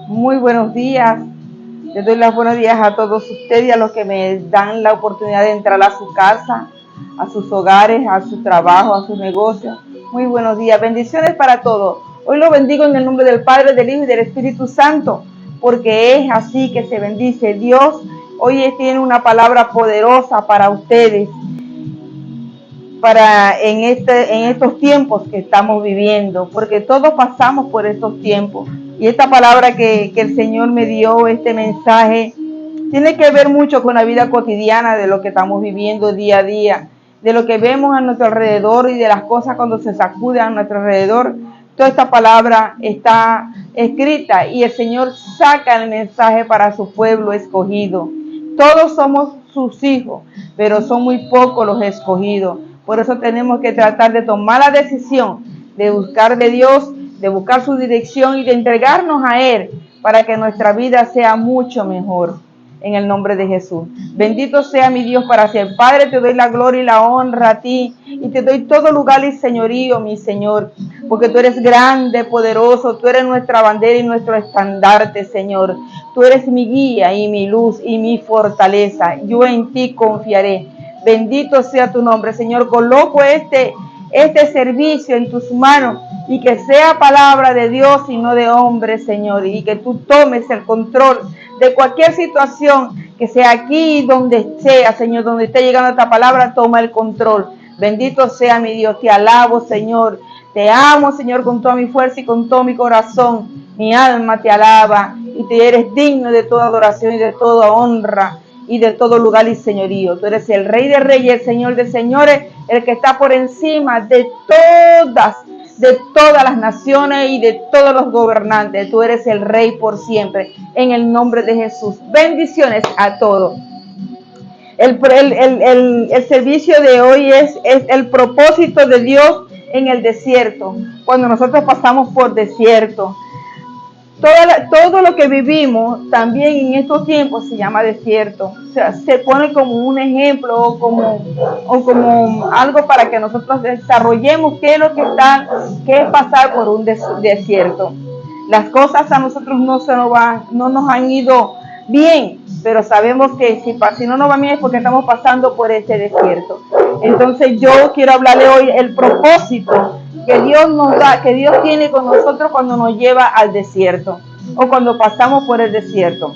Muy buenos días. Les doy los buenos días a todos ustedes y a los que me dan la oportunidad de entrar a su casa, a sus hogares, a su trabajo, a sus negocios. Muy buenos días. Bendiciones para todos. Hoy lo bendigo en el nombre del Padre, del Hijo y del Espíritu Santo, porque es así que se bendice. Dios hoy tiene una palabra poderosa para ustedes, en estos tiempos que estamos viviendo, porque todos pasamos por estos tiempos. Y esta palabra que el Señor me dio, este mensaje, tiene que ver mucho con la vida cotidiana de lo que estamos viviendo día a día, de lo que vemos a nuestro alrededor y de las cosas cuando se sacuden a nuestro alrededor. Toda esta palabra está escrita y el Señor saca el mensaje para su pueblo escogido. Todos somos sus hijos, pero son muy pocos los escogidos. Por eso tenemos que tratar de tomar la decisión de buscar de Dios, de buscar su dirección y de entregarnos a Él para que nuestra vida sea mucho mejor. En el nombre de Jesús. Bendito sea mi Dios para siempre. Padre, te doy la gloria y la honra a ti y te doy todo lugar y señorío, mi Señor, porque tú eres grande, poderoso, tú eres nuestra bandera y nuestro estandarte, Señor. Tú eres mi guía y mi luz y mi fortaleza. Yo en ti confiaré. Bendito sea tu nombre, Señor. Coloco este servicio en tus manos y que sea palabra de Dios y no de hombre, Señor, y que tú tomes el control de cualquier situación que sea aquí donde sea, Señor, donde esté llegando esta palabra, toma el control. Bendito sea mi Dios, te alabo, Señor, te amo, Señor, con toda mi fuerza y con todo mi corazón. Mi alma te alaba y te eres digno de toda adoración y de toda honra y de todo lugar y señorío. Tú eres el Rey de Reyes, el Señor de Señores, el que está por encima de todas las naciones y de todos los gobernantes. Tú eres el Rey por siempre, en el nombre de Jesús. Bendiciones a todos. El servicio de hoy es el propósito de Dios en el desierto, cuando nosotros pasamos por desierto. Todo lo que vivimos también en estos tiempos se llama desierto. O sea, se pone como un ejemplo o como algo para que nosotros desarrollemos qué es pasar por un desierto. Las cosas a nosotros no nos han ido bien, pero sabemos que si no nos va bien es porque estamos pasando por este desierto. Entonces yo quiero hablarle hoy el propósito que Dios nos da, que Dios tiene con nosotros cuando nos lleva al desierto o cuando pasamos por el desierto.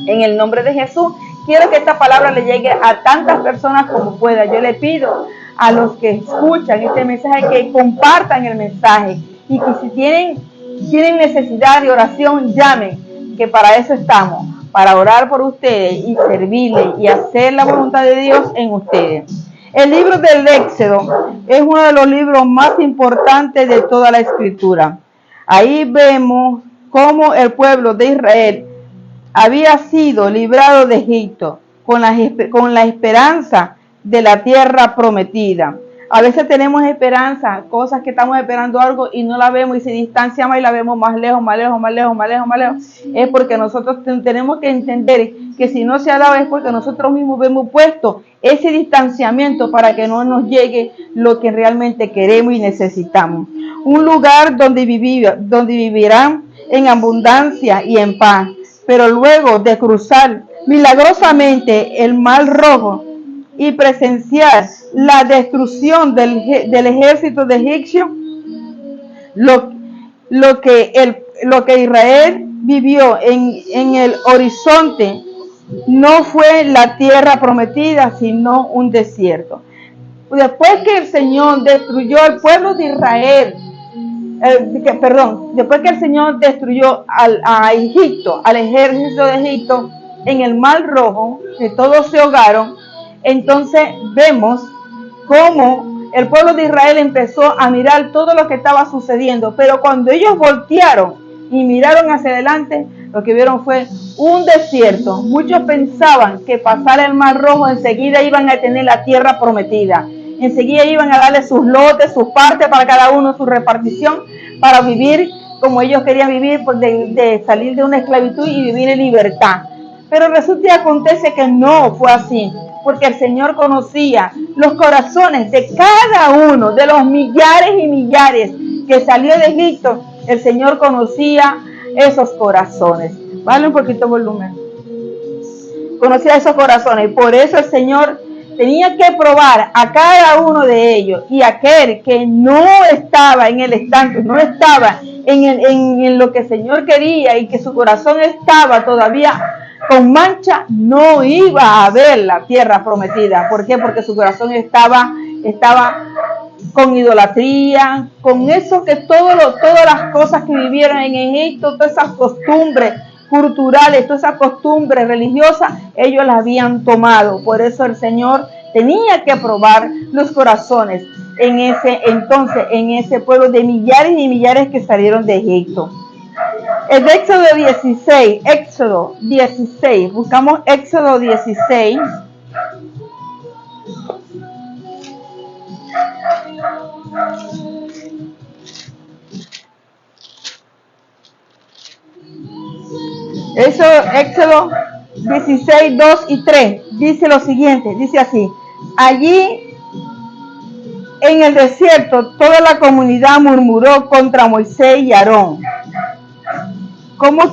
En el nombre de Jesús, quiero que esta palabra le llegue a tantas personas como pueda. Yo le pido a los que escuchan este mensaje que compartan el mensaje y que si tienen necesidad de oración, llamen, que para eso estamos, para orar por ustedes y servirle y hacer la voluntad de Dios en ustedes. El libro del Éxodo es uno de los libros más importantes de toda la Escritura. Ahí vemos cómo el pueblo de Israel había sido librado de Egipto con la esperanza de la tierra prometida. A veces tenemos esperanza, cosas que estamos esperando algo y no la vemos y se distancia más y la vemos más lejos, más lejos, más lejos, más lejos, más lejos. Es porque nosotros tenemos que entender que si no se ha dado es porque nosotros mismos hemos puesto ese distanciamiento para que no nos llegue lo que realmente queremos y necesitamos. Un lugar donde vivirán en abundancia y en paz, pero luego de cruzar milagrosamente el Mar Rojo y presenciar la destrucción del ejército de egipcio, lo que Israel vivió en el horizonte no fue la tierra prometida, sino un desierto. Después que el Señor destruyó al pueblo de Israel, después que el Señor destruyó a Egipto, al ejército de Egipto en el Mar Rojo, que todos se ahogaron, entonces vemos cómo el pueblo de Israel empezó a mirar todo lo que estaba sucediendo, pero cuando ellos voltearon y miraron hacia adelante, lo que vieron fue un desierto. Muchos pensaban que pasar el Mar Rojo enseguida iban a tener la tierra prometida, enseguida iban a darle sus lotes, sus partes para cada uno, su repartición, para vivir como ellos querían vivir, de salir de una esclavitud y vivir en libertad. Pero resulta y acontece que no fue así, porque el Señor conocía los corazones de cada uno de los millares y millares que salió de Egipto. El Señor conocía esos corazones. Vale un poquito volumen. Conocía esos corazones. Por eso el Señor tenía que probar a cada uno de ellos, y aquel que no estaba en el estanque, no estaba en lo que el Señor quería, y que su corazón estaba todavía con mancha, no iba a ver la tierra prometida. ¿Por qué? Porque su corazón estaba con idolatría, con eso que todas las cosas que vivieron en Egipto, todas esas costumbres culturales, todas esas costumbres religiosas, ellos las habían tomado. Por eso el Señor tenía que probar los corazones en ese pueblo de millares y millares que salieron de Egipto. El de Éxodo 16, buscamos Éxodo 16. Éxodo 16, 2 y 3 dice lo siguiente, dice así: allí en el desierto toda la comunidad murmuró contra Moisés y Aarón. ¿Cómo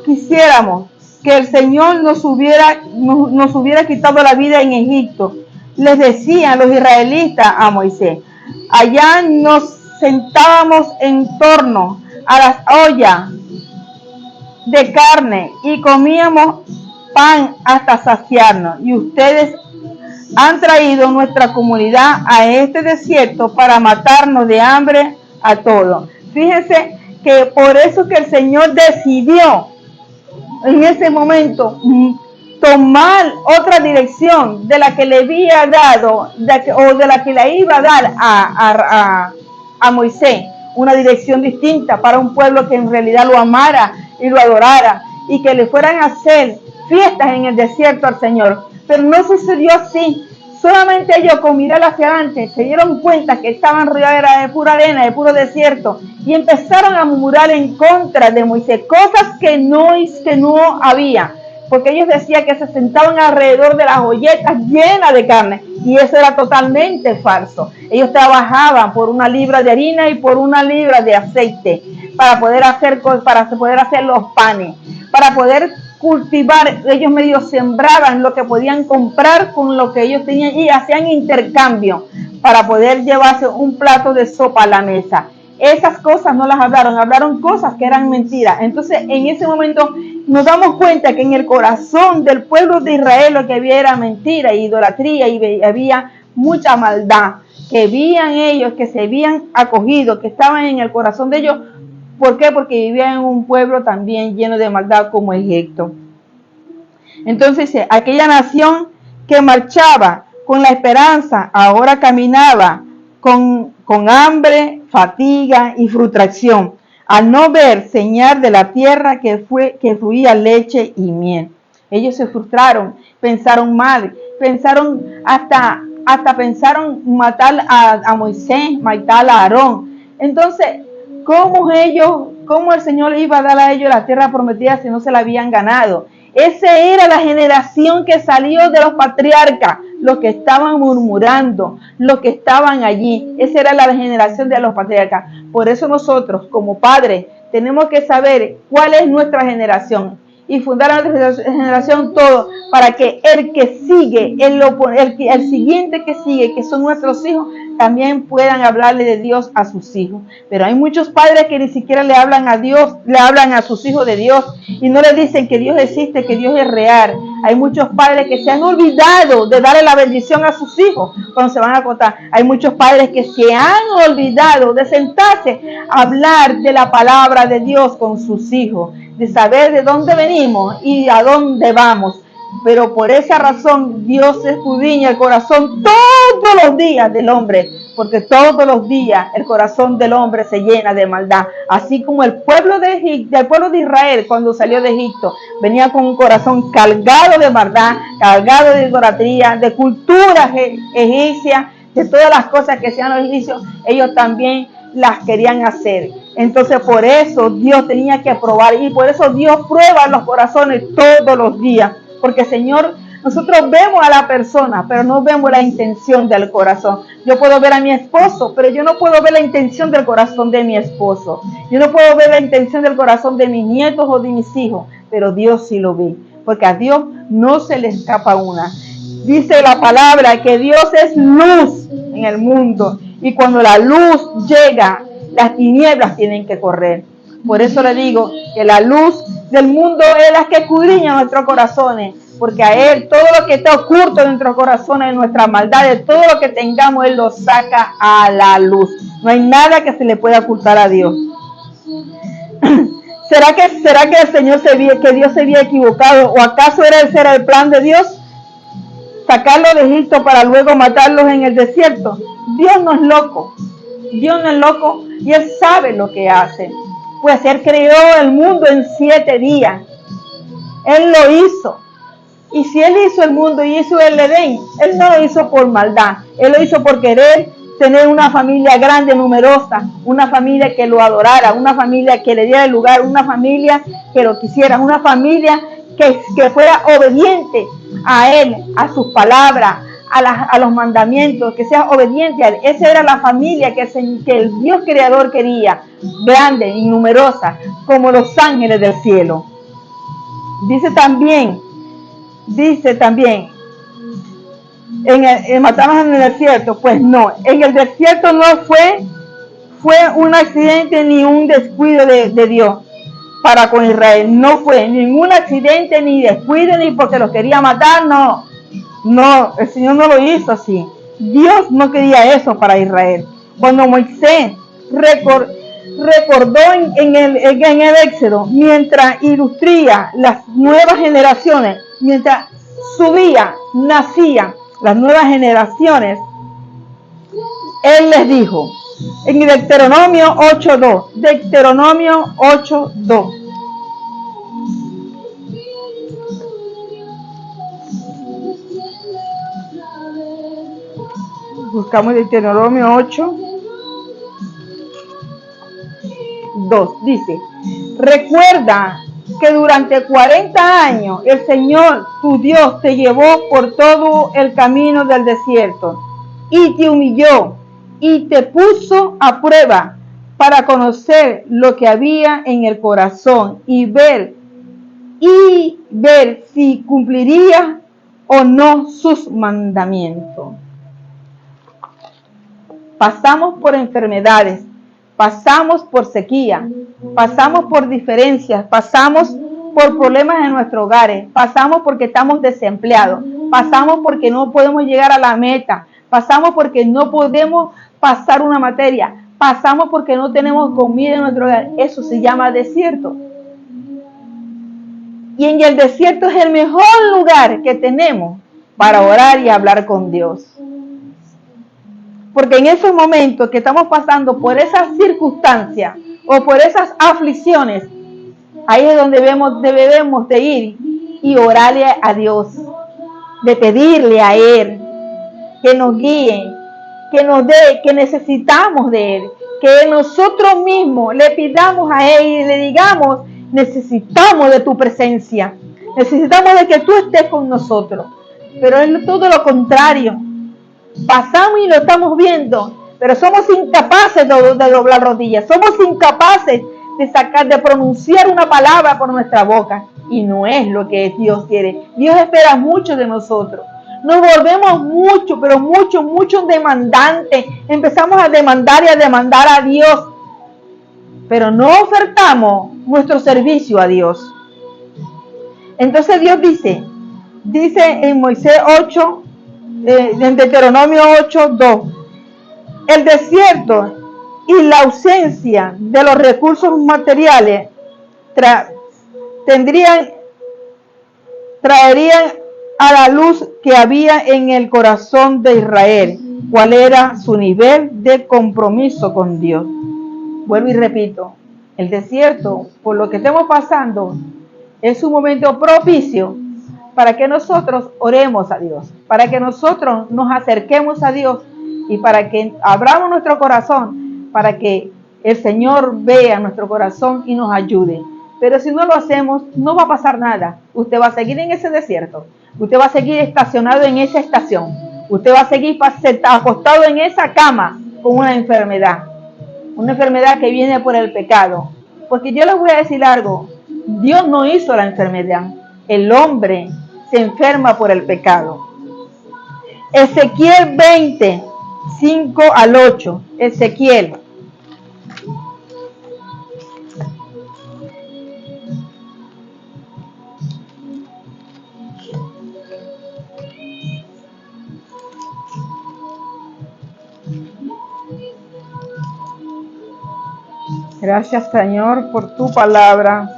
quisiéramos que el Señor nos hubiera quitado la vida en Egipto? Les decían los israelitas a Moisés. Allá nos sentábamos en torno a las ollas de carne y comíamos pan hasta saciarnos, y ustedes han traído nuestra comunidad a este desierto para matarnos de hambre a todos. Fíjense que por eso que el Señor decidió en ese momento tomar otra dirección de la que le había dado, de la que le iba a dar a Moisés, una dirección distinta para un pueblo que en realidad lo amara y lo adorara, y que le fueran a hacer fiestas en el desierto al Señor. Pero no sucedió así. Solamente ellos, con mirar hacia adelante, se dieron cuenta que estaban rodeados de pura arena, de puro desierto, y empezaron a murmurar en contra de Moisés, cosas que no había, porque ellos decían que se sentaban alrededor de las olletas llenas de carne, y eso era totalmente falso. Ellos trabajaban por 1 libra de harina y por 1 libra de aceite para poder hacer los panes, para poder cultivar. Ellos medio sembraban lo que podían comprar con lo que ellos tenían y hacían intercambio para poder llevarse un plato de sopa a la mesa. Esas cosas no las hablaron cosas que eran mentiras. Entonces en ese momento nos damos cuenta que en el corazón del pueblo de Israel lo que había era mentira e idolatría, y había mucha maldad que veían ellos, que se habían acogido, que estaban en el corazón de ellos. ¿Por qué? Porque vivían en un pueblo también lleno de maldad como Egipto. Entonces, aquella nación que marchaba con la esperanza, ahora caminaba con hambre, fatiga y frustración, al no ver señal de la tierra que fluía leche y miel. Ellos se frustraron, pensaron mal, hasta pensaron matar a Moisés, matar a Aarón. Entonces, ¿cómo el Señor le iba a dar a ellos la tierra prometida si no se la habían ganado? Esa era la generación que salió de los patriarcas, los que estaban murmurando, los que estaban allí. Esa era la generación de los patriarcas. Por eso nosotros, como padres, tenemos que saber cuál es nuestra generación y fundar a nuestra generación todo, para que el que sigue, el siguiente que sigue, que son nuestros hijos, también puedan hablarle de Dios a sus hijos. Pero hay muchos padres que ni siquiera le hablan a Dios, le hablan a sus hijos de Dios, y no le dicen que Dios existe, que Dios es real. Hay muchos padres que se han olvidado de darle la bendición a sus hijos cuando se van a acostar. Hay muchos padres que se han olvidado de sentarse a hablar de la palabra de Dios con sus hijos, de saber de dónde venimos y a dónde vamos. Pero por esa razón Dios escudriña el corazón todos los días del hombre, porque todos los días el corazón del hombre se llena de maldad. Así como el pueblo de Israel, cuando salió de Egipto, venía con un corazón cargado de maldad, cargado de idolatría, de cultura egipcia, de todas las cosas que hacían los egipcios, ellos también las querían hacer. Entonces por eso Dios tenía que probar, y por eso Dios prueba los corazones todos los días, porque el Señor Nosotros vemos a la persona, pero no vemos la intención del corazón. Yo puedo ver a mi esposo, pero yo no puedo ver la intención del corazón de mi esposo. Yo no puedo ver la intención del corazón de mis nietos o de mis hijos, pero Dios sí lo ve, porque a Dios no se le escapa una. Dice la palabra que Dios es luz en el mundo, y cuando la luz llega, las tinieblas tienen que correr. Por eso le digo que la luz del mundo es la que escudriña nuestros corazones, porque a Él todo lo que está oculto en nuestros corazones, en nuestras maldades, todo lo que tengamos, Él lo saca a la luz. No hay nada que se le pueda ocultar a Dios. ¿Será que el Señor que Dios se había equivocado? ¿O acaso ese era el plan de Dios? Sacarlos de Egipto para luego matarlos en el desierto. Dios no es loco. Dios no es loco y Él sabe lo que hace. Pues Él creó el mundo en 7 días. Él lo hizo. Y si Él hizo el mundo y hizo el Edén, Él no lo hizo por maldad. Él lo hizo por querer tener una familia grande, numerosa, una familia que lo adorara, una familia que le diera el lugar, una familia que lo quisiera, una familia que fuera obediente a Él, a sus palabras, a los mandamientos, que sea obediente a Él. Esa era la familia que el Dios creador quería, grande y numerosa, como los ángeles del cielo. Dice también, matamos en el desierto. Pues no, en el desierto no fue un accidente ni un descuido de Dios para con Israel. No fue ningún accidente ni descuido, ni porque los quería matar, no, el Señor no lo hizo así. Dios no quería eso para Israel. Cuando Moisés recordó en el Éxodo, mientras instruía las nuevas generaciones, mientras nacían las nuevas generaciones, Él les dijo, en Deuteronomio 8:2, buscamos Deuteronomio 8:2, dice, recuerda que durante 40 años el Señor tu Dios te llevó por todo el camino del desierto y te humilló y te puso a prueba para conocer lo que había en el corazón y ver si cumpliría o no sus mandamientos. Pasamos por enfermedades, pasamos por sequía, pasamos por diferencias, pasamos por problemas en nuestros hogares, pasamos porque estamos desempleados, pasamos porque no podemos llegar a la meta, pasamos porque no podemos pasar una materia, pasamos porque no tenemos comida en nuestro hogar. Eso se llama desierto. Y en el desierto es el mejor lugar que tenemos para orar y hablar con Dios. Porque en esos momentos que estamos pasando por esas circunstancias o por esas aflicciones, ahí es donde debemos de ir y orarle a Dios, de pedirle a Él que nos guíe, que nos dé, que necesitamos de Él, que nosotros mismos le pidamos a Él y le digamos, necesitamos de tu presencia, necesitamos de que tú estés con nosotros. Pero es todo lo contrario. Pasamos y lo estamos viendo, pero somos incapaces de doblar rodillas, somos incapaces de pronunciar una palabra por nuestra boca, y no es lo que Dios quiere. Dios espera mucho de nosotros. Nos volvemos mucho, pero mucho demandantes. Empezamos a demandar y a demandar a Dios, pero no ofertamos nuestro servicio a Dios. Entonces Dios dice en Moisés 8, en Deuteronomio 8:2, el desierto y la ausencia de los recursos materiales traerían a la luz que había en el corazón de Israel, cuál era su nivel de compromiso con Dios. Vuelvo y repito, el desierto, por lo que estemos pasando, es un momento propicio para que nosotros oremos a Dios, para que nosotros nos acerquemos a Dios y para que abramos nuestro corazón, para que el Señor vea nuestro corazón y nos ayude. Pero si no lo hacemos, no va a pasar nada. Usted va a seguir en ese desierto, Usted va a seguir estacionado en esa estación. Usted va a seguir acostado en esa cama con una enfermedad que viene por el pecado. Porque yo les voy a decir algo, Dios no hizo la enfermedad, el hombre se enferma por el pecado. Ezequiel 20, 5 al 8, Ezequiel. Gracias, Señor, por tu palabra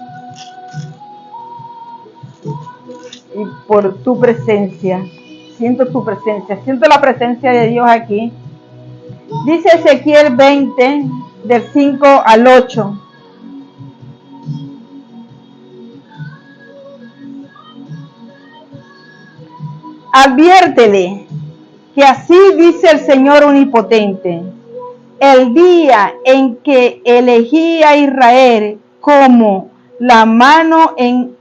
y por tu presencia. Siento tu presencia, siento la presencia de Dios aquí. Dice Ezequiel 20, del 5 al 8. Adviértele que así dice el Señor Omnipotente. El día en que elegí a Israel con la mano en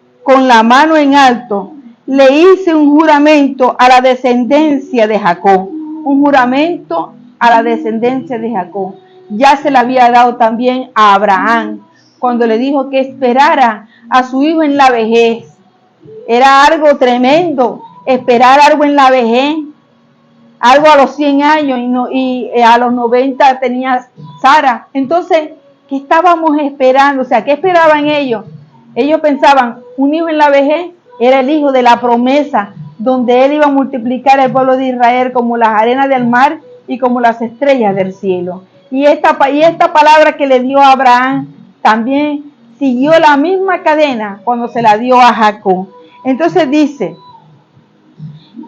alto, le hice un juramento a la descendencia de Jacob. Un juramento a la descendencia de Jacob. Ya se le había dado también a Abraham, cuando le dijo que esperara a su hijo en la vejez. Era algo tremendo, esperar algo en la vejez. Algo a los 100 años y a los 90 tenía Sara. Entonces, ¿qué estábamos esperando? O sea, ¿qué esperaban ellos? Ellos pensaban, un hijo en la vejez era el hijo de la promesa, donde él iba a multiplicar el pueblo de Israel como las arenas del mar y como las estrellas del cielo. Y esta palabra que le dio a Abraham también siguió la misma cadena cuando se la dio a Jacob. Entonces dice,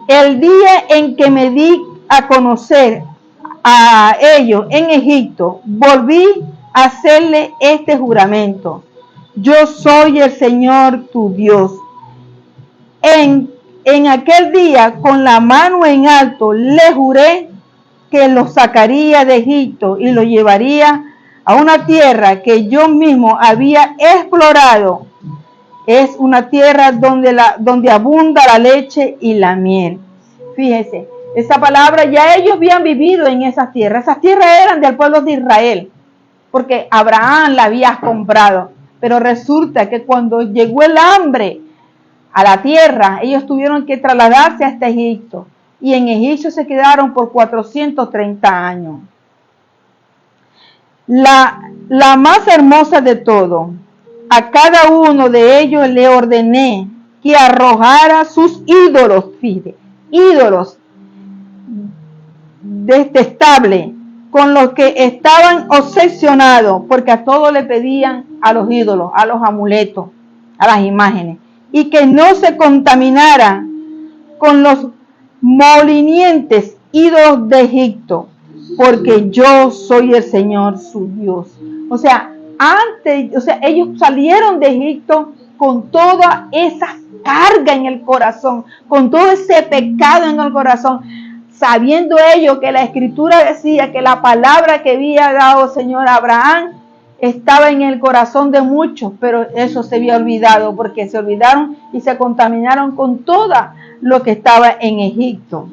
el día en que me di a conocer a ellos en Egipto, volví a hacerle este juramento. Yo soy el Señor tu Dios. En aquel día, con la mano en alto, le juré que lo sacaría de Egipto y lo llevaría a una tierra que yo mismo había explorado. Es una tierra donde abunda la leche y la miel. Fíjese, esa palabra, ya ellos habían vivido en esas tierras. Esas tierras eran del pueblo de Israel, porque Abraham la había comprado. Pero resulta que cuando llegó el hambre a la tierra, ellos tuvieron que trasladarse hasta Egipto. Y en Egipto se quedaron por 430 años. La más hermosa de todo, a cada uno de ellos le ordené que arrojara sus ídolos, fíjate, ídolos detestables, con los que estaban obsesionados, porque a todos le pedían a los ídolos, a los amuletos, a las imágenes, y que no se contaminara con los molinientes ídolos de Egipto, porque yo soy el Señor su Dios. O sea, ellos salieron de Egipto con toda esa carga en el corazón, con todo ese pecado en el corazón, sabiendo ellos que la Escritura decía que la palabra que había dado el Señor a Abraham estaba en el corazón de muchos, pero eso se había olvidado, porque se olvidaron y se contaminaron con todo lo que estaba en Egipto.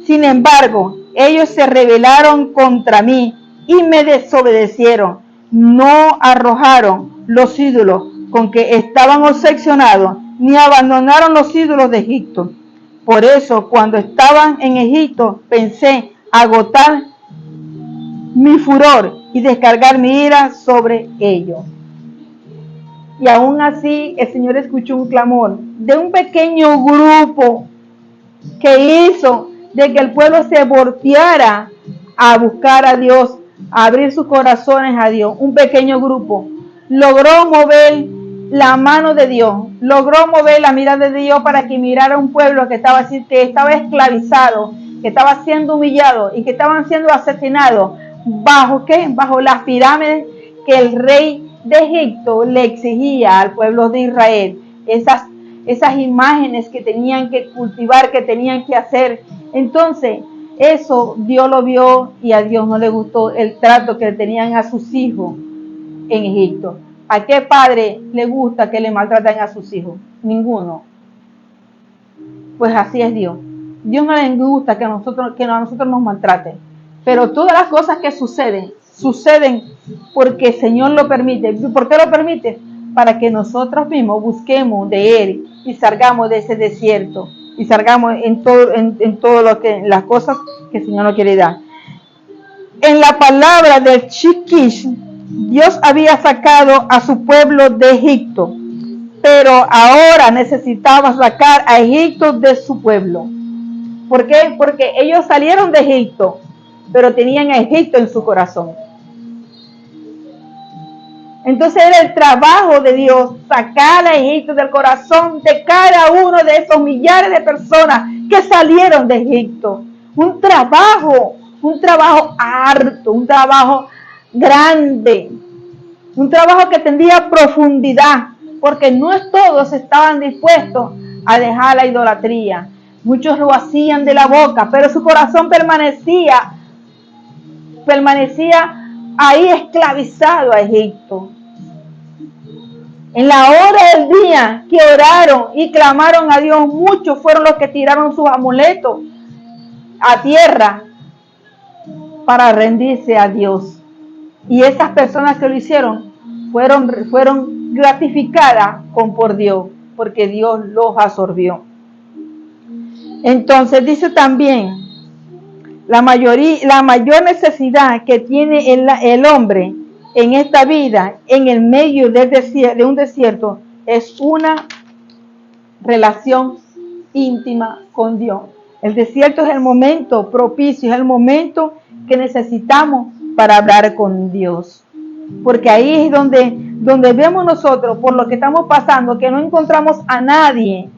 Sin embargo, ellos se rebelaron contra mí y me desobedecieron. No arrojaron los ídolos con que estaban obsesionados, ni abandonaron los ídolos de Egipto. Por eso, cuando estaban en Egipto, pensé agotar mi furor y descargar mi ira sobre ellos. Y aún así, el Señor escuchó un clamor de un pequeño grupo que hizo de que el pueblo se volteara a buscar a Dios, a abrir sus corazones a Dios. Un pequeño grupo logró mover la mano de Dios, logró mover la mirada de Dios para que mirara un pueblo que estaba esclavizado, que estaba siendo humillado y que estaban siendo asesinados. ¿Bajo qué? Bajo las pirámides que el rey de Egipto le exigía al pueblo de Israel. Esas imágenes que tenían que cultivar, que tenían que hacer. Entonces, eso Dios lo vio y a Dios no le gustó el trato que tenían a sus hijos en Egipto. ¿A qué padre le gusta que le maltraten a sus hijos? Ninguno. Pues así es Dios. Dios no le gusta que a nosotros nos maltrate. Pero todas las cosas que suceden porque el Señor lo permite. ¿Por qué lo permite? Para que nosotros mismos busquemos de Él y salgamos de ese desierto y salgamos en todo lo que las cosas que el Señor nos quiere dar. En la palabra del Chiquish, Dios había sacado a su pueblo de Egipto, pero ahora necesitaba sacar a Egipto de su pueblo. ¿Por qué? Porque ellos salieron de Egipto, pero tenían a Egipto en su corazón. Entonces era el trabajo de Dios sacar a Egipto del corazón de cada uno de esos millares de personas que salieron de Egipto. Un trabajo harto, un trabajo grande, un trabajo que tendría profundidad, porque no todos estaban dispuestos a dejar la idolatría. Muchos lo hacían de la boca, pero su corazón permanecía ahí esclavizado a Egipto. En la hora del día que oraron y clamaron a Dios, muchos fueron los que tiraron sus amuletos a tierra para rendirse a Dios. Y esas personas que lo hicieron fueron gratificadas por Dios, porque Dios los absorbió. Entonces dice también, la mayor necesidad que tiene el hombre en esta vida, en el medio de un desierto, es una relación íntima con Dios. El desierto es el momento propicio, es el momento que necesitamos para hablar con Dios. Porque ahí es donde vemos nosotros, por lo que estamos pasando, que no encontramos a nadie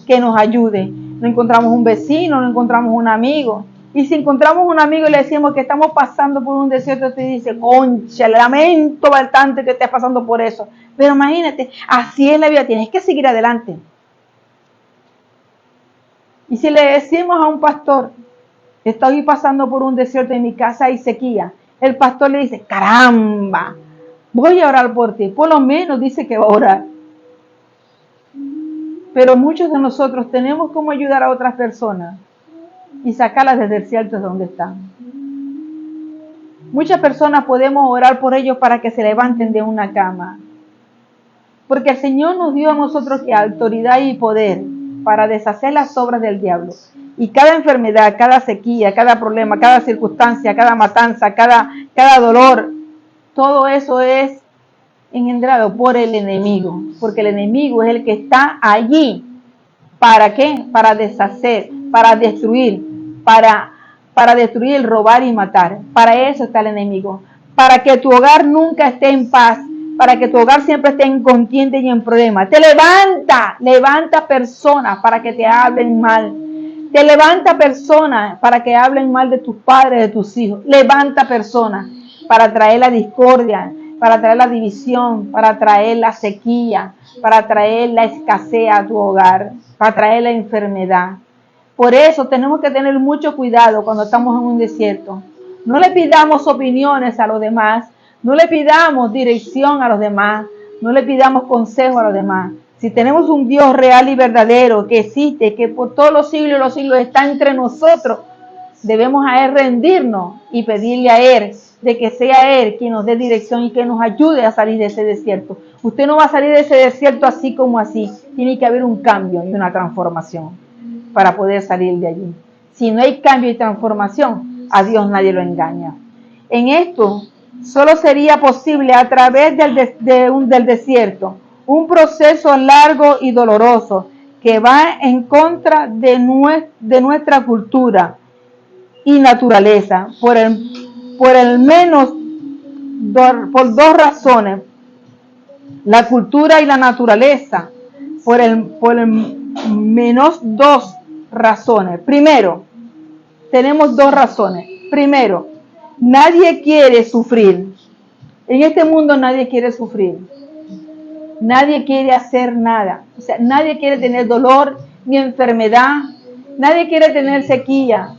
que nos ayude. No encontramos un vecino, no encontramos un amigo. Y si encontramos un amigo y le decimos que estamos pasando por un desierto, te dice, concha, lamento bastante que estés pasando por eso. Pero imagínate, así es la vida, tienes que seguir adelante. Y si le decimos a un pastor, estoy pasando por un desierto, en mi casa hay sequía, el pastor le dice, caramba, voy a orar por ti. Por lo menos dice que va a orar. Pero muchos de nosotros tenemos cómo ayudar a otras personas y sacarlas del desierto de donde están. Muchas personas podemos orar por ellos para que se levanten de una cama. Porque el Señor nos dio a nosotros autoridad y poder para deshacer las obras del diablo. Y cada enfermedad, cada sequía, cada problema, cada circunstancia, cada matanza, cada dolor, todo eso es engendrado por el enemigo. Porque el enemigo es el que está allí. ¿Para qué? Para deshacer, para destruir, para destruir, robar y matar. Para eso está el enemigo. Para que tu hogar nunca esté en paz. Para que tu hogar siempre esté en contienda y en problemas. Te levanta personas para que te hablen mal. Te levanta personas para que hablen mal de tus padres, de tus hijos. Levanta personas para traer la discordia, para traer la división, para traer la sequía, para traer la escasez a tu hogar, para traer la enfermedad. Por eso tenemos que tener mucho cuidado cuando estamos en un desierto. No le pidamos opiniones a los demás, no le pidamos dirección a los demás, no le pidamos consejo a los demás. Si tenemos un Dios real y verdadero que existe, que por todos los siglos está entre nosotros, debemos a Él rendirnos y pedirle a Él de que sea Él quien nos dé dirección y que nos ayude a salir de ese desierto. Usted no va a salir de ese desierto así como así. Tiene que haber un cambio y una transformación para poder salir de allí. Si no hay cambio y transformación, a Dios nadie lo engaña. En esto solo sería posible a través del desierto, un proceso largo y doloroso que va en contra de nuestra cultura y naturaleza, por dos razones: la cultura y la naturaleza, por menos dos razones. Primero, tenemos dos razones. Primero, nadie quiere sufrir. En este mundo nadie quiere sufrir. Nadie quiere hacer nada. O sea, nadie quiere tener dolor ni enfermedad. Nadie quiere tener sequía.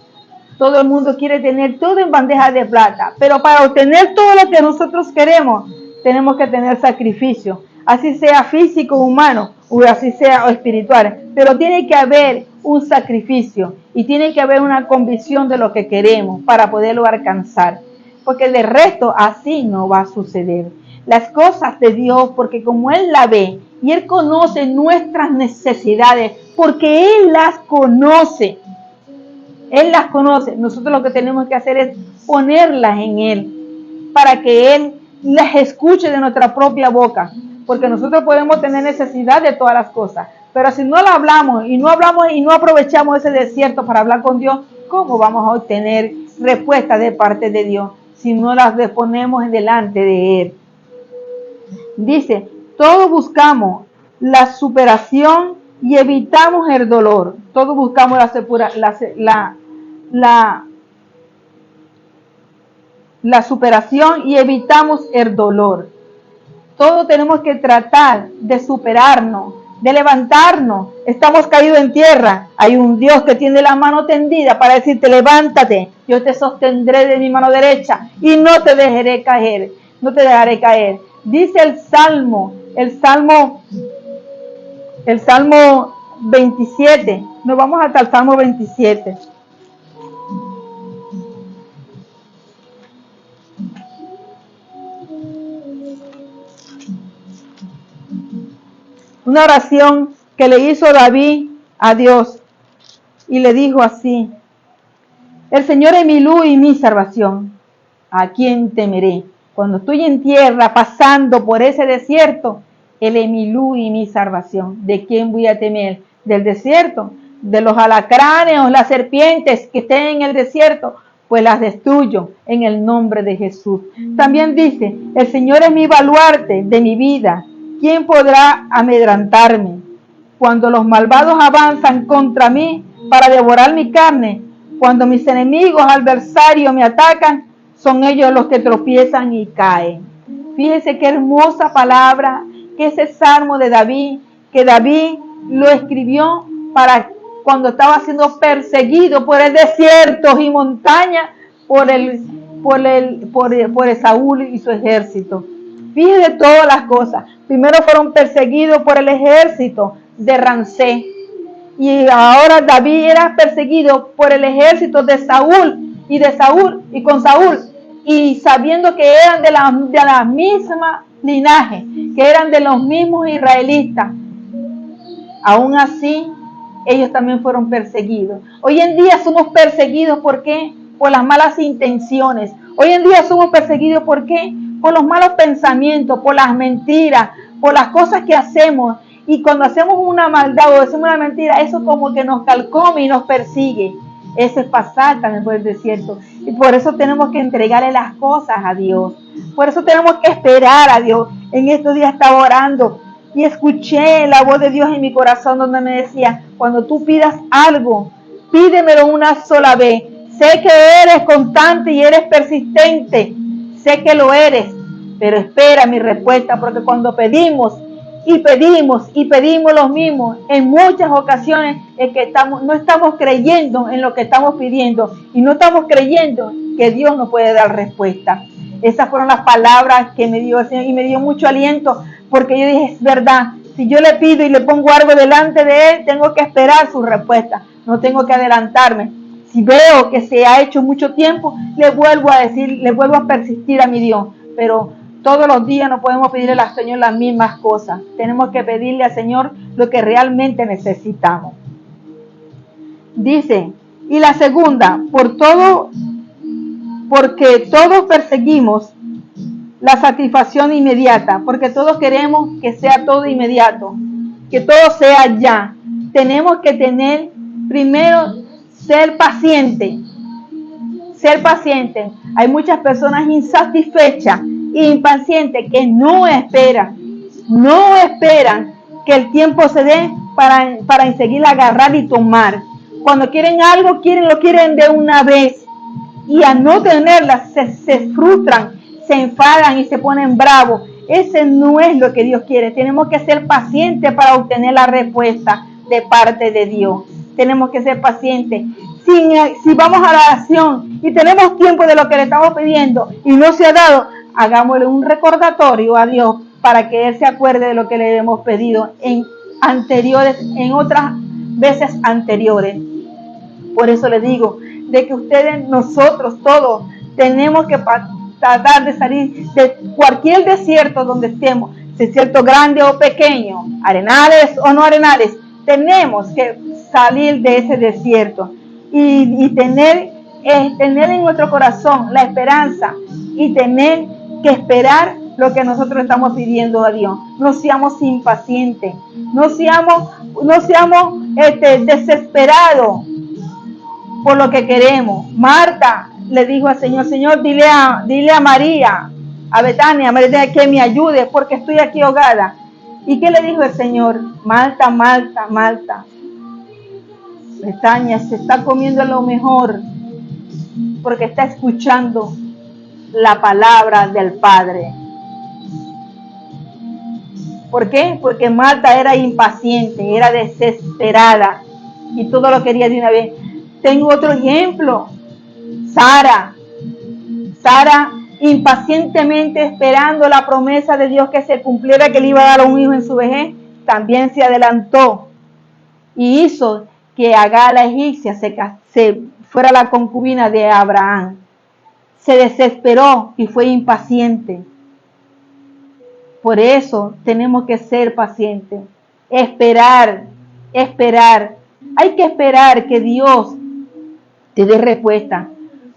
Todo el mundo quiere tener todo en bandeja de plata. Pero para obtener todo lo que nosotros queremos, tenemos que tener sacrificio. Así sea físico o humano. o así sea, o espiritual, pero tiene que haber un sacrificio y tiene que haber una convicción de lo que queremos para poderlo alcanzar, porque de resto así no va a suceder. Las cosas de Dios, porque como Él la ve y Él conoce nuestras necesidades, porque Él las conoce, nosotros lo que tenemos que hacer es ponerlas en Él, para que Él las escuche de nuestra propia boca, porque nosotros podemos tener necesidad de todas las cosas, pero si no la hablamos y no aprovechamos ese desierto para hablar con Dios, ¿cómo vamos a obtener respuesta de parte de Dios si no las ponemos delante de Él? Dice, todos buscamos la superación y evitamos el dolor. Todos buscamos la superación y evitamos el dolor. Todos tenemos que tratar de superarnos, de levantarnos. Estamos caídos en tierra. Hay un Dios que tiene la mano tendida para decirte, levántate, yo te sostendré de mi mano derecha y no te dejaré caer, no te dejaré caer. Dice el Salmo 27. Nos vamos hasta el Salmo 27. Una oración que le hizo David a Dios y le dijo así: el Señor es mi luz y mi salvación, ¿a quién temeré? Cuando estoy en tierra pasando por ese desierto, Él es mi luz y mi salvación. ¿De quién voy a temer? Del desierto, de los alacranes o las serpientes que estén en el desierto, pues las destruyo en el nombre de Jesús. También dice, el Señor es mi baluarte de mi vida, ¿quién podrá amedrentarme? Cuando los malvados avanzan contra mí para devorar mi carne, cuando mis enemigos adversarios me atacan, son ellos los que tropiezan y caen. Fíjese qué hermosa palabra, que ese salmo de David, que David lo escribió para cuando estaba siendo perseguido por el desierto y montaña por Saúl y su ejército. Fíjese todas las cosas. Primero fueron perseguidos por el ejército de Ramsés, y ahora David era perseguido por el ejército de Saúl y con Saúl, y sabiendo que eran de la misma linaje, que eran de los mismos israelitas, aún así ellos también fueron perseguidos. Hoy en día somos perseguidos, ¿por qué? Por las malas intenciones. Hoy en día somos perseguidos, ¿por qué? Por los malos pensamientos, por las mentiras, por las cosas que hacemos. Y cuando hacemos una maldad o decimos una mentira, eso como que nos calcome y nos persigue. Eso es pasar también por el desierto. Y por eso tenemos que entregarle las cosas a Dios. Por eso tenemos que esperar a Dios. En estos días estaba orando y escuché la voz de Dios en mi corazón donde me decía, cuando tú pidas algo, pídemelo una sola vez. Sé que eres constante y eres persistente. Sé que lo eres, pero espera mi respuesta, porque cuando pedimos y pedimos lo mismo, en muchas ocasiones es que no estamos creyendo en lo que estamos pidiendo y no estamos creyendo que Dios nos puede dar respuesta. Esas fueron las palabras que me dio el Señor y me dio mucho aliento, porque yo dije, es verdad, si yo le pido y le pongo algo delante de Él, tengo que esperar su respuesta, no tengo que adelantarme. Si veo que se ha hecho mucho tiempo, le vuelvo a persistir a mi Dios, pero todos los días no podemos pedirle al Señor las mismas cosas. Tenemos que pedirle al Señor lo que realmente necesitamos. Dice, y la segunda, porque todos perseguimos la satisfacción inmediata, porque todos queremos que sea todo inmediato, que todo sea ya. Tenemos que tener primero ser paciente. Hay muchas personas insatisfechas e impacientes que no esperan que el tiempo se dé para enseguida agarrar y tomar. Cuando quieren algo, lo quieren de una vez, y al no tenerla se frustran, se enfadan y se ponen bravos. Ese no es lo que Dios quiere. Tenemos que ser pacientes para obtener la respuesta de parte de Dios. Tenemos que ser pacientes. Si vamos a la oración y tenemos tiempo de lo que le estamos pidiendo y no se ha dado, hagámosle un recordatorio a Dios para que Él se acuerde de lo que le hemos pedido anteriores, en otras veces anteriores. Por eso les digo, de que ustedes, nosotros todos, tenemos que tratar de salir de cualquier desierto donde estemos, desierto grande o pequeño, arenales o no arenales, tenemos que salir de ese desierto y tener en nuestro corazón la esperanza y tener que esperar lo que nosotros estamos pidiendo a Dios. No seamos impacientes, no seamos desesperados por lo que queremos. Marta le dijo al Señor, Señor, dile a María, a Betania que me ayude porque estoy aquí ahogada. ¿Y qué le dijo el Señor? Marta, Marta, Marta, Betania se está comiendo lo mejor porque está escuchando la palabra del Padre. ¿Por qué? Porque Marta era impaciente, era desesperada y todo lo quería de una vez. Tengo otro ejemplo. Sara, impacientemente esperando la promesa de Dios que se cumpliera, que le iba a dar un hijo en su vejez, también se adelantó y hizo que Agar la egipcia se fuera la concubina de Abraham. Se desesperó y fue impaciente. Por eso tenemos que ser pacientes, esperar. Hay que esperar que Dios te dé respuesta.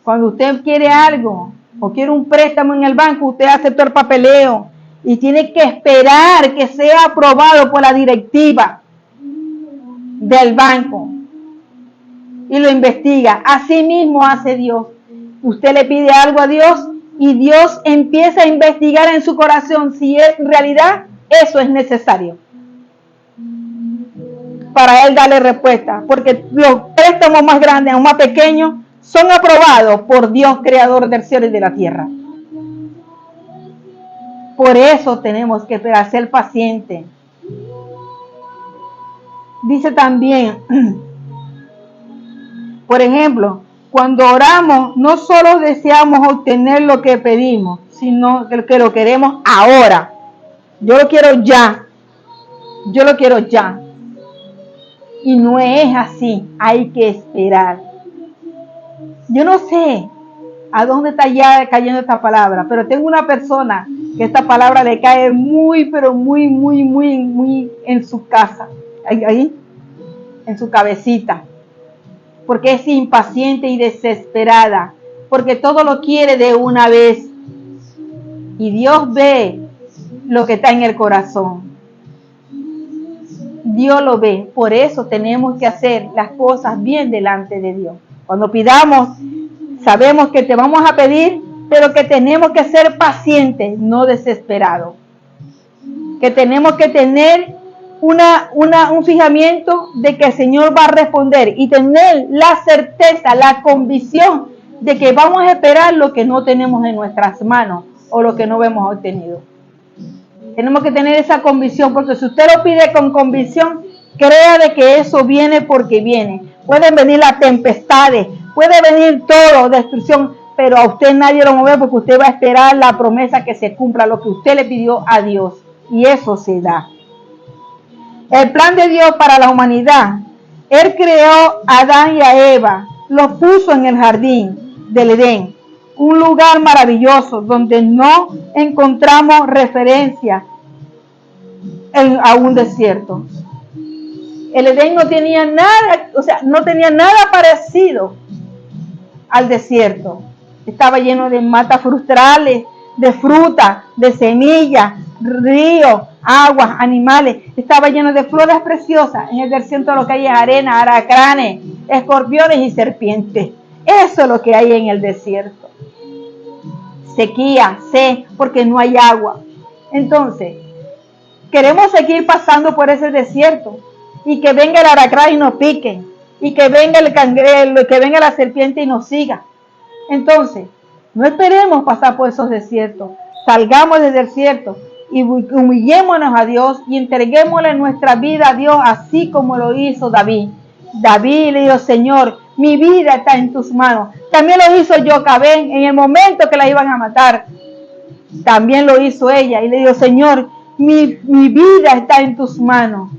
Cuando usted quiere algo o quiere un préstamo en el banco, usted acepta el papeleo y tiene que esperar que sea aprobado por la directiva del banco y lo investiga. Así mismo hace Dios. Usted le pide algo a Dios y Dios empieza a investigar en su corazón si en realidad eso es necesario para él darle respuesta, porque los préstamos más grandes o más pequeños son aprobados por Dios, creador del cielo y de la tierra. Por eso tenemos que ser pacientes. Dice también, por ejemplo, cuando oramos, no solo deseamos obtener lo que pedimos, sino que lo queremos ahora. Yo lo quiero ya. Y no es así, hay que esperar. Yo no sé a dónde está ya cayendo esta palabra, pero tengo una persona que esta palabra le cae muy en su casa, ahí, en su cabecita, porque es impaciente y desesperada, porque todo lo quiere de una vez. Y Dios ve lo que está en el corazón. Dios lo ve, por eso tenemos que hacer las cosas bien delante de Dios. Cuando pidamos, sabemos que te vamos a pedir, pero que tenemos que ser pacientes, no desesperados. Que tenemos que tener un fijamiento de que el Señor va a responder y tener la certeza, la convicción de que vamos a esperar lo que no tenemos en nuestras manos o lo que no hemos obtenido. Tenemos que tener esa convicción, porque si usted lo pide con convicción, crea de que eso viene porque viene. Pueden venir las tempestades, puede venir todo, destrucción, pero a usted nadie lo mueve porque usted va a esperar la promesa que se cumpla, lo que usted le pidió a Dios. Y eso se da. El plan de Dios para la humanidad. Él creó a Adán y a Eva, los puso en el jardín del Edén. Un lugar maravilloso donde no encontramos referencia a un desierto. El Edén no tenía nada, no tenía nada parecido al desierto. Estaba lleno de matas frutales, de fruta, de semillas, ríos, aguas, animales. Estaba lleno de flores preciosas. En el desierto lo que hay es arena, alacranes, escorpiones y serpientes. Eso es lo que hay en el desierto. Sequía, sed, porque no hay agua. Entonces, queremos seguir pasando por ese desierto y que venga el alacrán y nos pique, y que venga el cangrejo, que venga la serpiente y nos siga. Entonces, no esperemos pasar por esos desiertos. Salgamos del desierto y humillémonos a Dios y entreguémosle nuestra vida a Dios, así como lo hizo David. David le dijo, Señor, mi vida está en tus manos. También lo hizo Jocabed en el momento que la iban a matar. También lo hizo ella y le dijo, Señor, mi vida está en tus manos.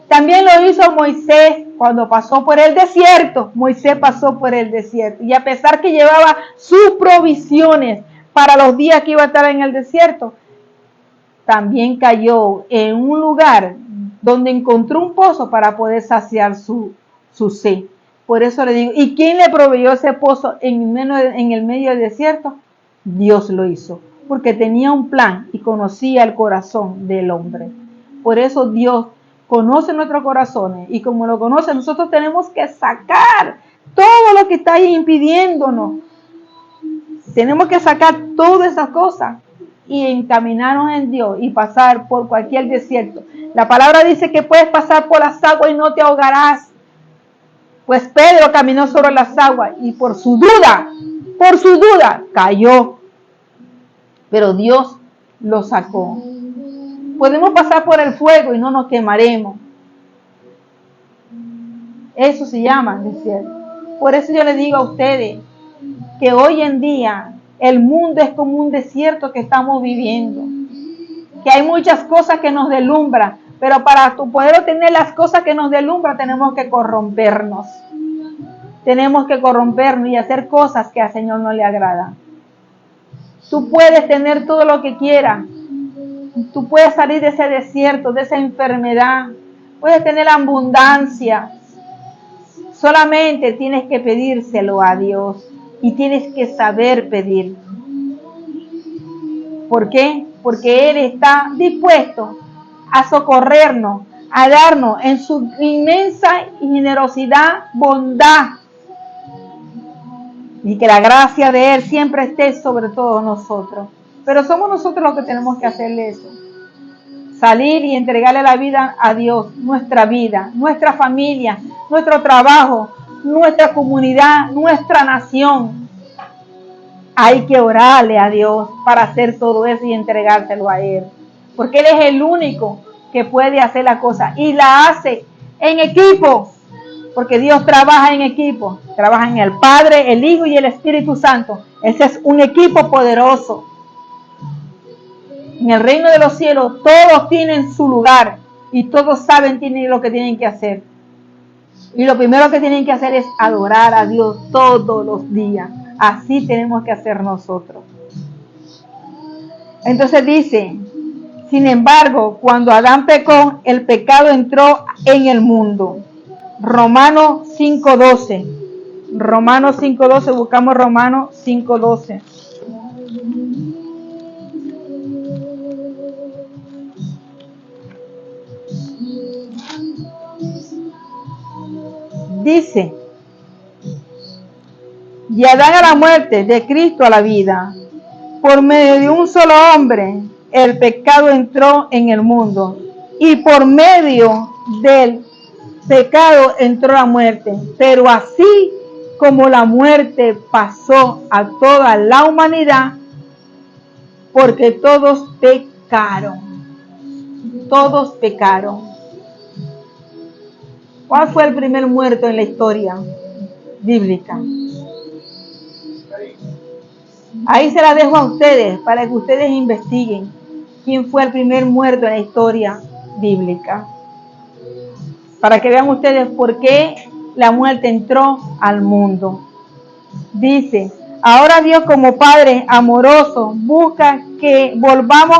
También lo hizo Moisés cuando pasó por el desierto. Moisés pasó por el desierto. Y a pesar que llevaba sus provisiones para los días que iba a estar en el desierto, también cayó en un lugar donde encontró un pozo para poder saciar su sed. Por eso le digo, ¿y quién le proveyó ese pozo en el medio del desierto? Dios lo hizo, porque tenía un plan y conocía el corazón del hombre. Por eso Dios conoce nuestros corazones, y como lo conoce, nosotros tenemos que sacar todo lo que está ahí impidiéndonos. Tenemos que sacar todas esas cosas y encaminarnos en Dios y pasar por cualquier desierto. La palabra dice que puedes pasar por las aguas y no te ahogarás. Pues Pedro caminó sobre las aguas y por su duda cayó. Pero Dios lo sacó. Podemos pasar por el fuego y no nos quemaremos. Eso se llama desierto. Por eso yo les digo a ustedes que hoy en día el mundo es como un desierto que estamos viviendo. Que hay muchas cosas que nos deslumbran, pero para poder obtener las cosas que nos deslumbran tenemos que corrompernos. Tenemos que corrompernos y hacer cosas que al Señor no le agradan. Tú puedes tener todo lo que quieras. Tú puedes salir de ese desierto, de esa enfermedad. Puedes tener abundancia. Solamente tienes que pedírselo a Dios y tienes que saber pedir. ¿Por qué? Porque Él está dispuesto a socorrernos, a darnos en su inmensa generosidad, bondad. Y que la gracia de Él siempre esté sobre todos nosotros. Pero somos nosotros los que tenemos que hacerle eso. Salir y entregarle la vida a Dios, nuestra vida, nuestra familia, nuestro trabajo, nuestra comunidad, nuestra nación. Hay que orarle a Dios para hacer todo eso y entregárselo a Él. Porque Él es el único que puede hacer la cosa y la hace en equipo. Porque Dios trabaja en equipo. Trabaja en el Padre, el Hijo y el Espíritu Santo. Ese es un equipo poderoso. En el reino de los cielos todos tienen su lugar y todos saben lo que tienen que hacer. Y lo primero que tienen que hacer es adorar a Dios todos los días. Así tenemos que hacer nosotros. Entonces dice, sin embargo, cuando Adán pecó, el pecado entró en el mundo. Romanos 5:12. Romanos 5:12, buscamos Romanos 5:12. Dice, y Adán a la muerte, de Cristo a la vida. Por medio de un solo hombre, el pecado entró en el mundo. Y por medio del pecado entró la muerte. Pero así como la muerte pasó a toda la humanidad, porque todos pecaron. Todos pecaron. ¿Cuál fue el primer muerto en la historia bíblica? Ahí se la dejo a ustedes para que ustedes investiguen quién fue el primer muerto en la historia bíblica. Para que vean ustedes por qué la muerte entró al mundo. Dice, ahora Dios como Padre amoroso busca que volvamos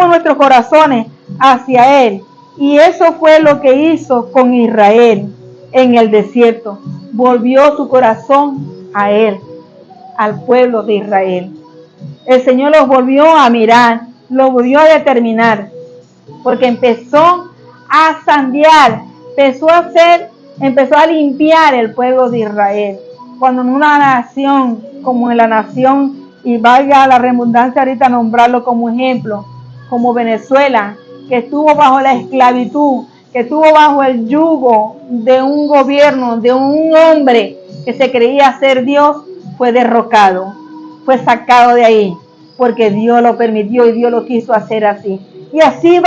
nuestros corazones hacia Él. Y eso fue lo que hizo con Israel en el desierto. Volvió su corazón a Él, al pueblo de Israel. El Señor los volvió a mirar, los volvió a determinar, porque empezó a sandear, empezó a limpiar el pueblo de Israel. Cuando en una nación como en la nación, y valga la redundancia ahorita nombrarlo como ejemplo, como Venezuela, que estuvo bajo la esclavitud, que estuvo bajo el yugo de un gobierno, de un hombre que se creía ser Dios, fue derrocado, fue sacado de ahí, porque Dios lo permitió y Dios lo quiso hacer así. Y así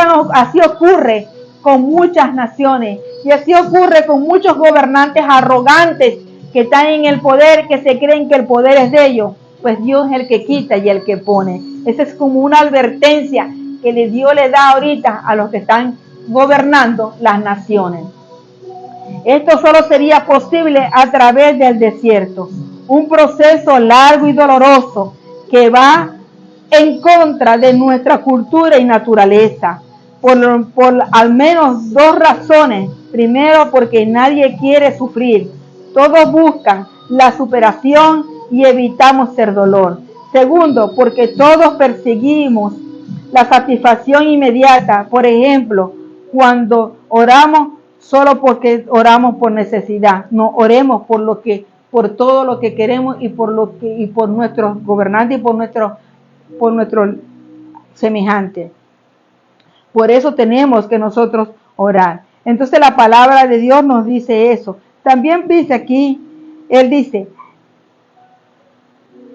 ocurre con muchas naciones, y así ocurre con muchos gobernantes arrogantes que están en el poder, que se creen que el poder es de ellos. Pues Dios es el que quita y el que pone. Esa es como una advertencia que Dios le da ahorita a los que están gobernando las naciones. Esto solo sería posible a través del desierto, un proceso largo y doloroso que va en contra de nuestra cultura y naturaleza, por al menos dos razones. Primero, porque nadie quiere sufrir. Todos buscan la superación y evitamos el dolor. Segundo, porque todos perseguimos la satisfacción inmediata. Por ejemplo, cuando oramos solo porque oramos por necesidad, no oremos por todo lo que queremos y por nuestros gobernantes y por nuestros semejantes. Por eso tenemos que nosotros orar. Entonces la palabra de Dios nos dice eso. También dice aquí, Él dice,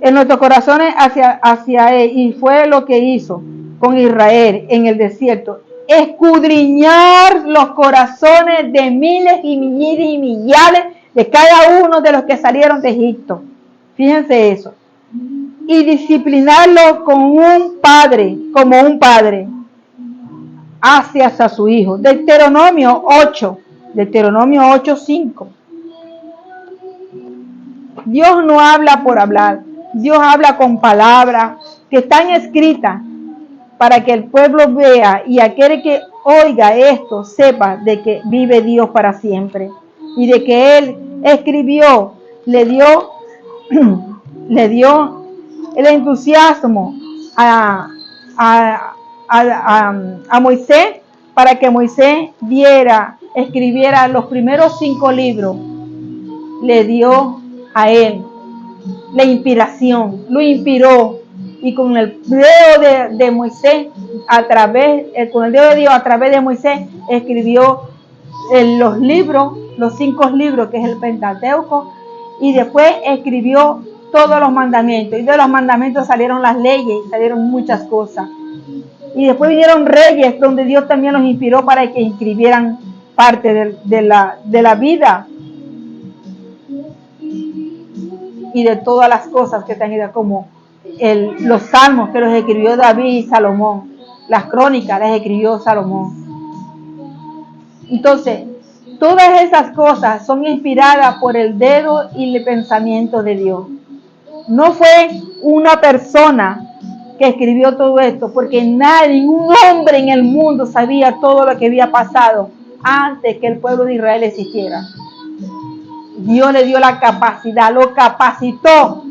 en nuestros corazones hacia Él, y fue lo que hizo con Israel en el desierto, escudriñar los corazones de miles y millares y millares de cada uno de los que salieron de Egipto. Fíjense eso. Y disciplinarlo como un padre hacia su hijo. Deuteronomio 8:5. Dios no habla por hablar. Dios habla con palabras que están escritas para que el pueblo vea, y aquel que oiga esto sepa de que vive Dios para siempre y de que Él escribió, le dio el entusiasmo a Moisés para que Moisés escribiera los primeros 5 libros. Le dio a él la inspiración, lo inspiró, y con el dedo de Moisés, con el dedo de Dios a través de Moisés, escribió los libros, los 5 libros que es el Pentateuco, y después escribió todos los mandamientos, y de los mandamientos salieron las leyes, salieron muchas cosas. Y después vinieron reyes, donde Dios también los inspiró para que escribieran parte de la vida y de todas las cosas que están ido, como los salmos que los escribió David y Salomón, las crónicas las escribió Salomón. Entonces, todas esas cosas son inspiradas por el dedo y el pensamiento de Dios. No fue una persona que escribió todo esto, porque ningún hombre en el mundo sabía todo lo que había pasado antes que el pueblo de Israel existiera. Dios le dio la capacidad, lo capacitó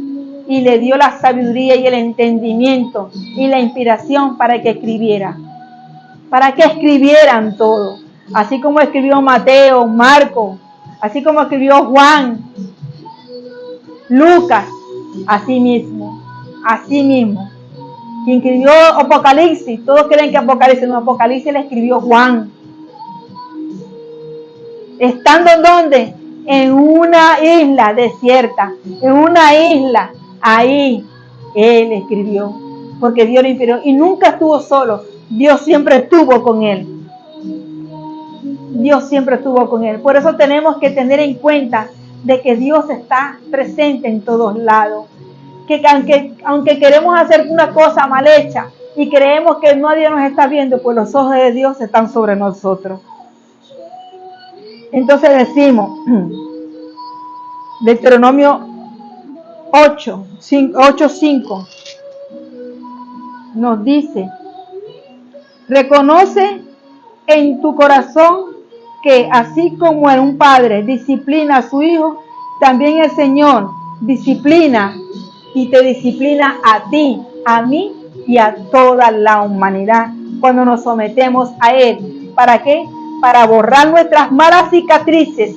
y le dio la sabiduría y el entendimiento y la inspiración para que escribieran todo. Así como escribió Mateo, Marcos, así como escribió Juan, Lucas, así mismo. Quien escribió Apocalipsis, todos creen que Apocalipsis le escribió Juan. Estando ¿dónde? En una isla desierta, en una isla, ahí él escribió, porque Dios lo inspiró, y nunca estuvo solo. Dios siempre estuvo con él. Por eso tenemos que tener en cuenta de que Dios está presente en todos lados. Que aunque queremos hacer una cosa mal hecha y creemos que nadie nos está viendo, pues los ojos de Dios están sobre nosotros. Entonces decimos, Deuteronomio 8:5 nos dice: reconoce en tu corazón que así como un padre disciplina a su hijo, también el Señor disciplina y te disciplina a ti, a mí y a toda la humanidad cuando nos sometemos a Él. ¿Para qué? Para borrar nuestras malas cicatrices,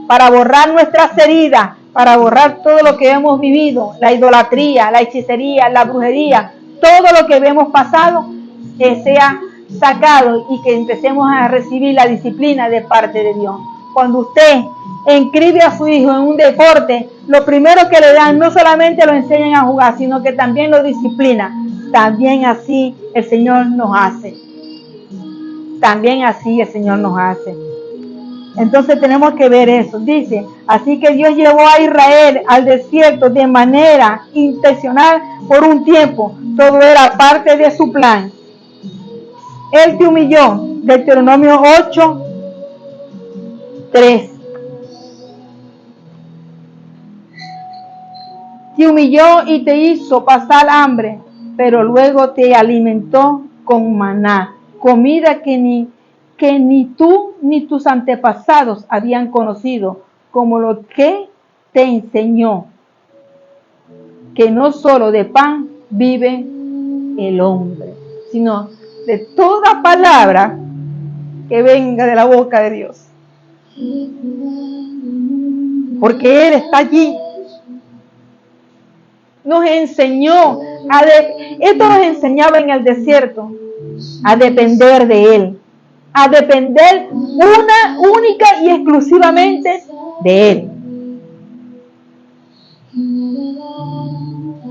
para borrar nuestras heridas, para borrar todo lo que hemos vivido, la idolatría, la hechicería, la brujería, todo lo que hemos pasado, que sea sacado y que empecemos a recibir la disciplina de parte de Dios. Cuando usted inscribe a su hijo en un deporte, lo primero que le dan no solamente lo enseñan a jugar, sino que también lo disciplina. También así el Señor nos hace. Entonces tenemos que ver eso. Dice, así que Dios llevó a Israel al desierto de manera intencional por un tiempo. Todo era parte de su plan. Él te humilló Deuteronomio 8, 3. Te humilló y te hizo pasar hambre, pero luego te alimentó con maná, comida que ni tú ni tus antepasados habían conocido, como lo que te enseñó, que no solo de pan vive el hombre, sino de toda palabra que venga de la boca de Dios. Porque Él está allí. Nos enseñó, esto nos enseñaba en el desierto, a depender de Él, a depender única y exclusivamente de Él.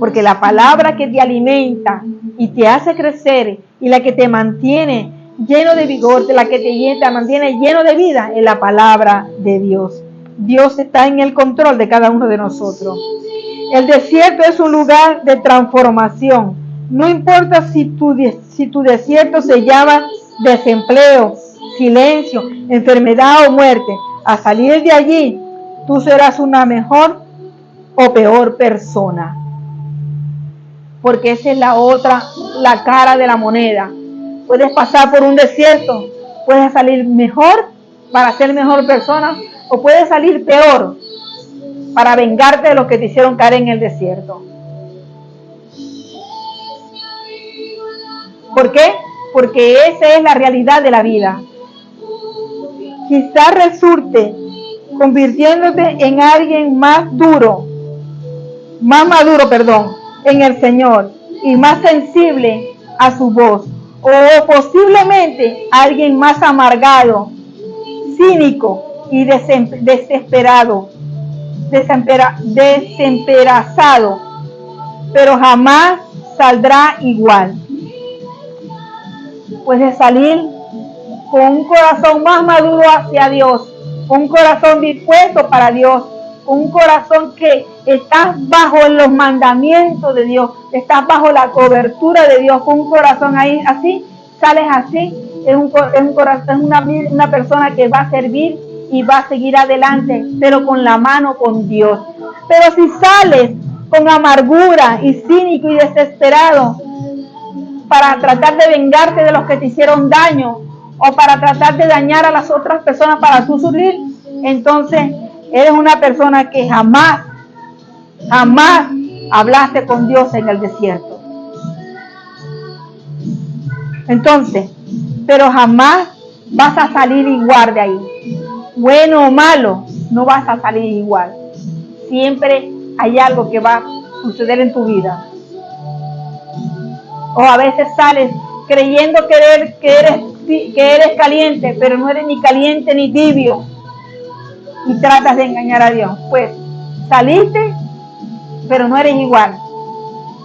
Porque la palabra que te alimenta y te hace crecer y la que te mantiene lleno de vigor, la que te mantiene lleno de vida, es la palabra de Dios. Dios está en el control de cada uno de nosotros. El desierto es un lugar de transformación. No importa si tu desierto se llama desempleo, silencio, enfermedad o muerte. A salir de allí, tú serás una mejor o peor persona. Porque esa es la cara de la moneda. Puedes pasar por un desierto, puedes salir mejor para ser mejor persona, o puedes salir peor para vengarte de los que te hicieron caer en el desierto. ¿Por qué? Porque esa es la realidad de la vida. Quizás resulte convirtiéndote en alguien más maduro, en el Señor y más sensible a su voz, o posiblemente alguien más amargado, cínico y desesperazado, pero jamás saldrá igual. Puedes salir con un corazón más maduro hacia Dios, con un corazón dispuesto para Dios, con un corazón que estás bajo los mandamientos de Dios, estás bajo la cobertura de Dios, con un corazón ahí así, sales así, es una persona que va a servir y va a seguir adelante, pero con la mano con Dios. Pero si sales con amargura y cínico y desesperado para tratar de vengarte de los que te hicieron daño, o para tratar de dañar a las otras personas para tú sufrir, entonces eres una persona que jamás hablaste con Dios en el desierto. Entonces, pero jamás vas a salir igual de ahí. Bueno o malo, no vas a salir igual. Siempre hay algo que va a suceder en tu vida. O a veces sales creyendo que eres caliente, pero no eres ni caliente ni tibio. Y tratas de engañar a Dios. Pues saliste, pero no eres igual.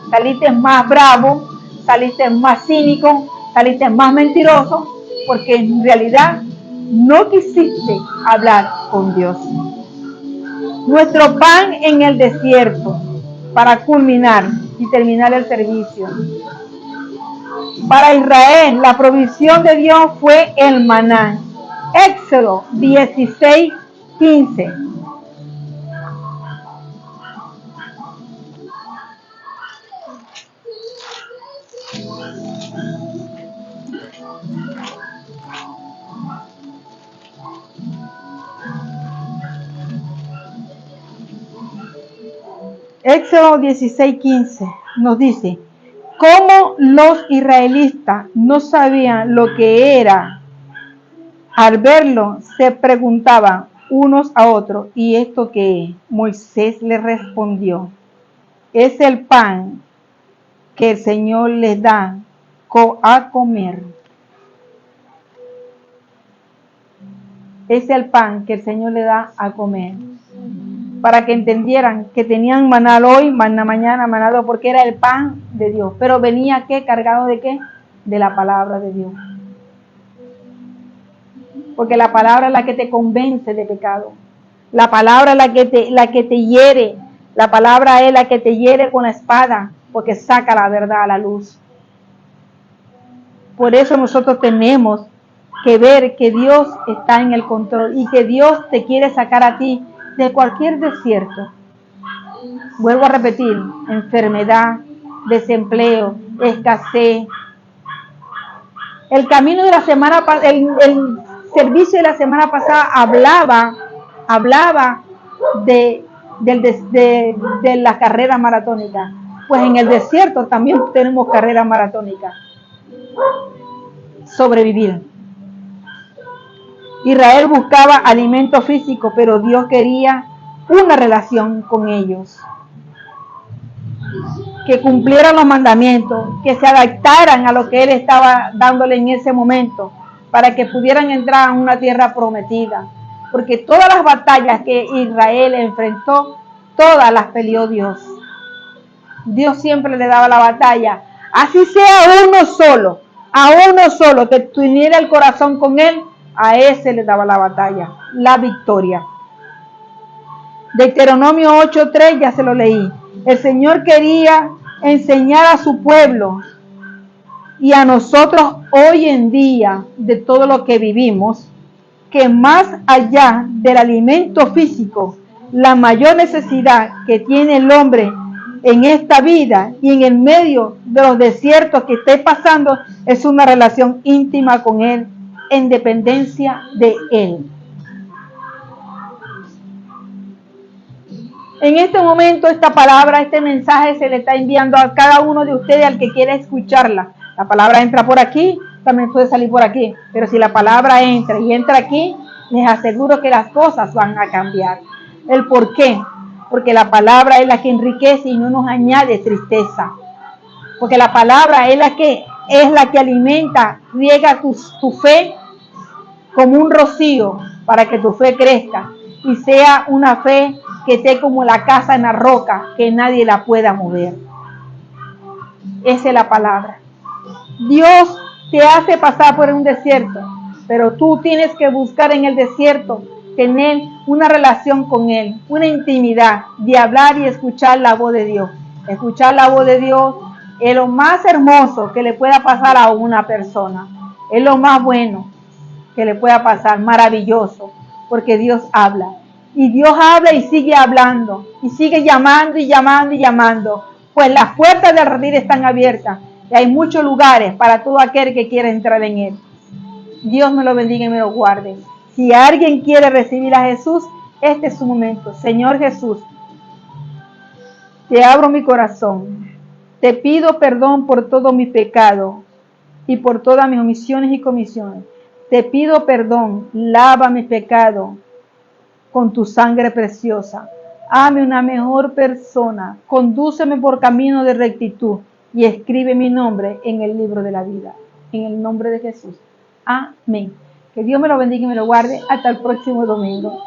Saliste más bravo, saliste más cínico, saliste más mentiroso, porque en realidad no quisiste hablar con Dios. Nuestro pan en el desierto, para culminar y terminar el servicio. Para Israel, la provisión de Dios fue el maná. Éxodo 16, 15. Éxodo 16, 15 nos dice: ¿cómo los israelitas no sabían lo que era? Al verlo, se preguntaban unos a otros: ¿y esto qué es? Moisés les respondió: es el pan que el Señor les da a comer. Es el pan que el Señor les da a comer. Para que entendieran que tenían maná hoy, maná mañana, maná, porque era el pan de Dios. Pero venía, ¿qué? ¿Cargado de qué? De la palabra de Dios. Porque la palabra es la que te convence de pecado. La palabra es la que te hiere. La palabra es la que te hiere con la espada, porque saca la verdad a la luz. Por eso nosotros tenemos que ver que Dios está en el control y que Dios te quiere sacar a ti de cualquier desierto. Vuelvo a repetir, enfermedad, desempleo, escasez. El camino de la semana pasada, el servicio de la semana pasada hablaba de la carrera maratónica. Pues en el desierto también tenemos carrera maratónica. Sobrevivir. Israel buscaba alimento físico, pero Dios quería una relación con ellos. Que cumplieran los mandamientos, que se adaptaran a lo que Él estaba dándole en ese momento, para que pudieran entrar a una tierra prometida. Porque todas las batallas que Israel enfrentó, todas las peleó Dios. Dios siempre le daba la batalla, así sea a uno solo que tuviera el corazón con Él, a ese le daba la batalla, la victoria. Deuteronomio 8:3 ya se lo leí. El Señor quería enseñar a su pueblo y a nosotros hoy en día, de todo lo que vivimos, que más allá del alimento físico, la mayor necesidad que tiene el hombre en esta vida y en el medio de los desiertos que esté pasando es una relación íntima con Él, en dependencia de Él. En este momento esta palabra, este mensaje se le está enviando a cada uno de ustedes al que quiera escucharla. La palabra entra por aquí, también puede salir por aquí, pero si la palabra entra y entra aquí, les aseguro que las cosas van a cambiar. ¿El por qué? Porque la palabra es la que enriquece y no nos añade tristeza. Porque la palabra es la que alimenta, riega tu fe como un rocío para que tu fe crezca y sea una fe que esté como la casa en la roca, que nadie la pueda mover. Esa es la palabra. Dios te hace pasar por un desierto, pero tú tienes que buscar en el desierto tener una relación con Él, una intimidad de hablar y escuchar la voz de Dios. Escuchar la voz de Dios es lo más hermoso que le pueda pasar a una persona. Es lo más bueno que le pueda pasar, maravilloso, porque Dios habla. Y Dios habla y sigue hablando, y sigue llamando y llamando y llamando. Pues las puertas del redil están abiertas, y hay muchos lugares para todo aquel que quiera entrar en Él. Dios me lo bendiga y me lo guarde. Si alguien quiere recibir a Jesús, este es su momento. Señor Jesús, te abro mi corazón. Te pido perdón por todo mi pecado y por todas mis omisiones y comisiones. Te pido perdón, lava mi pecado con tu sangre preciosa. Hazme una mejor persona. Condúceme por camino de rectitud y escribe mi nombre en el libro de la vida. En el nombre de Jesús. Amén. Que Dios me lo bendiga y me lo guarde. Hasta el próximo domingo.